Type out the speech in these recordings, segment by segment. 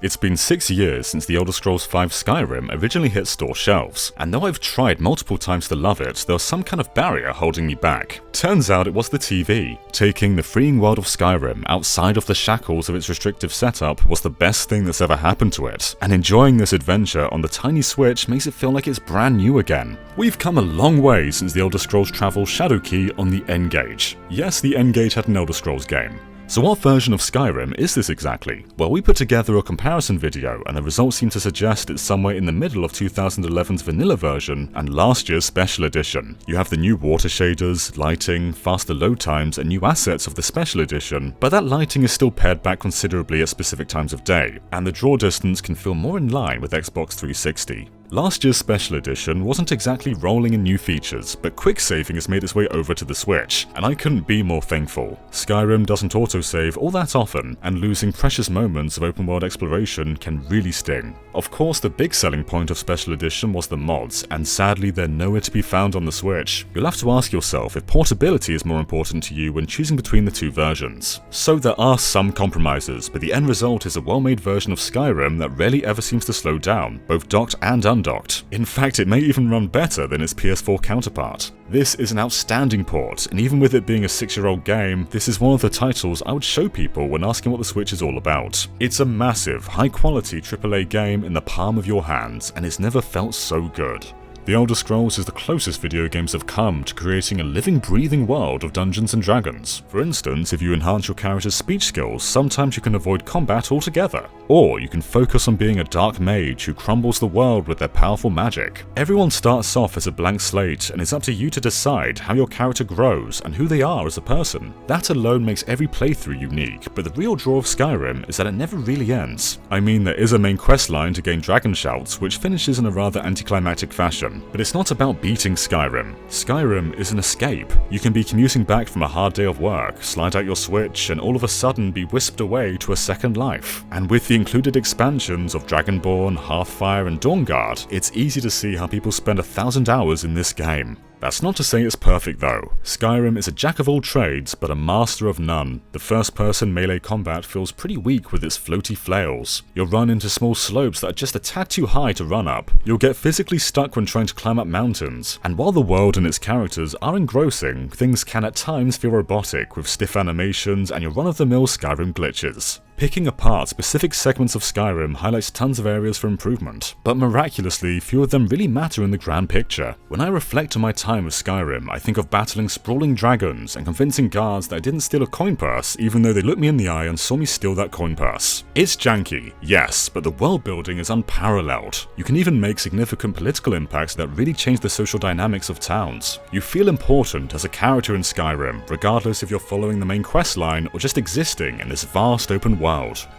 It's been 6 years since the Elder Scrolls V Skyrim originally hit store shelves, and though I've tried multiple times to love it, there was some kind of barrier holding me back. Turns out it was the TV. Taking the freeing world of Skyrim outside of the shackles of its restrictive setup was the best thing that's ever happened to it, and enjoying this adventure on the tiny Switch makes it feel like it's brand new again. We've come a long way since the Elder Scrolls Travel Shadowkey on the N-Gage. Yes, the N-Gage had an Elder Scrolls game. So what version of Skyrim is this exactly? Well, we put together a comparison video and the results seem to suggest it's somewhere in the middle of 2011's vanilla version and last year's special edition. You have the new water shaders, lighting, faster load times and new assets of the special edition, but that lighting is still pared back considerably at specific times of day, and the draw distance can feel more in line with Xbox 360. Last year's special edition wasn't exactly rolling in new features, but quick saving has made its way over to the Switch, and I couldn't be more thankful. Skyrim doesn't autosave all that often, and losing precious moments of open world exploration can really sting. Of course, the big selling point of special edition was the mods, and sadly they're nowhere to be found on the Switch. You'll have to ask yourself if portability is more important to you when choosing between the two versions. So there are some compromises, but the end result is a well-made version of Skyrim that rarely ever seems to slow down, both docked and undocked. In fact, it may even run better than its PS4 counterpart. This is an outstanding port, and even with it being a 6-year-old game, this is one of the titles I would show people when asking what the Switch is all about. It's a massive, high-quality AAA game in the palm of your hands, and it's never felt so good. The Elder Scrolls is the closest video games have come to creating a living, breathing world of Dungeons and Dragons. For instance, if you enhance your character's speech skills, sometimes you can avoid combat altogether. Or you can focus on being a dark mage who crumbles the world with their powerful magic. Everyone starts off as a blank slate, and it's up to you to decide how your character grows and who they are as a person. That alone makes every playthrough unique, but the real draw of Skyrim is that it never really ends. I mean, there is a main quest line to gain dragon shouts, which finishes in a rather anticlimactic fashion. But it's not about beating Skyrim. Skyrim is an escape. You can be commuting back from a hard day of work, slide out your Switch, and all of a sudden be whisked away to a second life. And with the included expansions of Dragonborn, Hearthfire, and Dawnguard, it's easy to see how people spend 1,000 hours in this game. That's not to say it's perfect though. Skyrim is a jack of all trades, but a master of none. The first-person melee combat feels pretty weak with its floaty flails. You'll run into small slopes that are just a tad too high to run up. You'll get physically stuck when trying to climb up mountains. And while the world and its characters are engrossing, things can at times feel robotic with stiff animations and your run-of-the-mill Skyrim glitches. Picking apart specific segments of Skyrim highlights tons of areas for improvement, but miraculously, few of them really matter in the grand picture. When I reflect on my time with Skyrim, I think of battling sprawling dragons and convincing guards that I didn't steal a coin purse even though they looked me in the eye and saw me steal that coin purse. It's janky, yes, but the world building is unparalleled. You can even make significant political impacts that really change the social dynamics of towns. You feel important as a character in Skyrim, regardless if you're following the main quest line or just existing in this vast open world.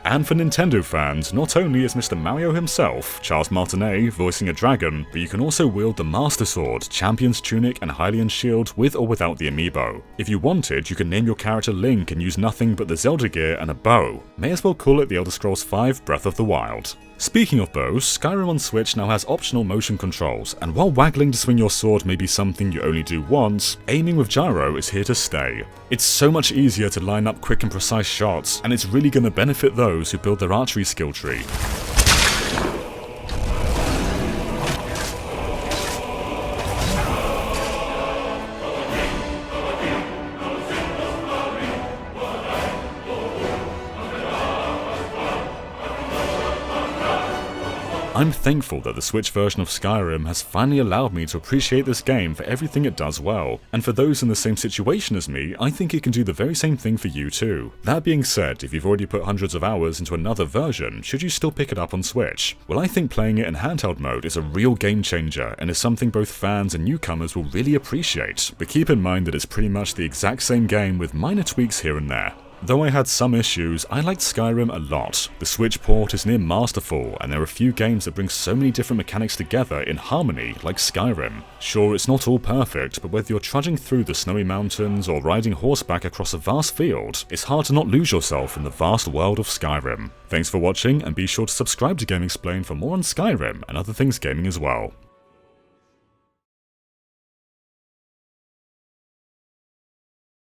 And for Nintendo fans, not only is Mr. Mario himself, Charles Martinet, voicing a dragon, but you can also wield the Master Sword, Champion's Tunic, and Hylian Shield with or without the amiibo. If you wanted, you could name your character Link and use nothing but the Zelda gear and a bow. May as well call it the Elder Scrolls V Breath of the Wild. Speaking of bows, Skyrim on Switch now has optional motion controls, and while waggling to swing your sword may be something you only do once, aiming with gyro is here to stay. It's so much easier to line up quick and precise shots, and it's really going to benefit those who build their archery skill tree. I'm thankful that the Switch version of Skyrim has finally allowed me to appreciate this game for everything it does well, and for those in the same situation as me, I think it can do the very same thing for you too. That being said, if you've already put hundreds of hours into another version, should you still pick it up on Switch? Well, I think playing it in handheld mode is a real game changer, and is something both fans and newcomers will really appreciate, but keep in mind that it's pretty much the exact same game with minor tweaks here and there. Though I had some issues, I liked Skyrim a lot. The Switch port is near masterful, and there are a few games that bring so many different mechanics together in harmony, like Skyrim. Sure, it's not all perfect, but whether you're trudging through the snowy mountains or riding horseback across a vast field, it's hard to not lose yourself in the vast world of Skyrim. Thanks for watching, and be sure to subscribe to GameXplain for more on Skyrim and other things gaming as well.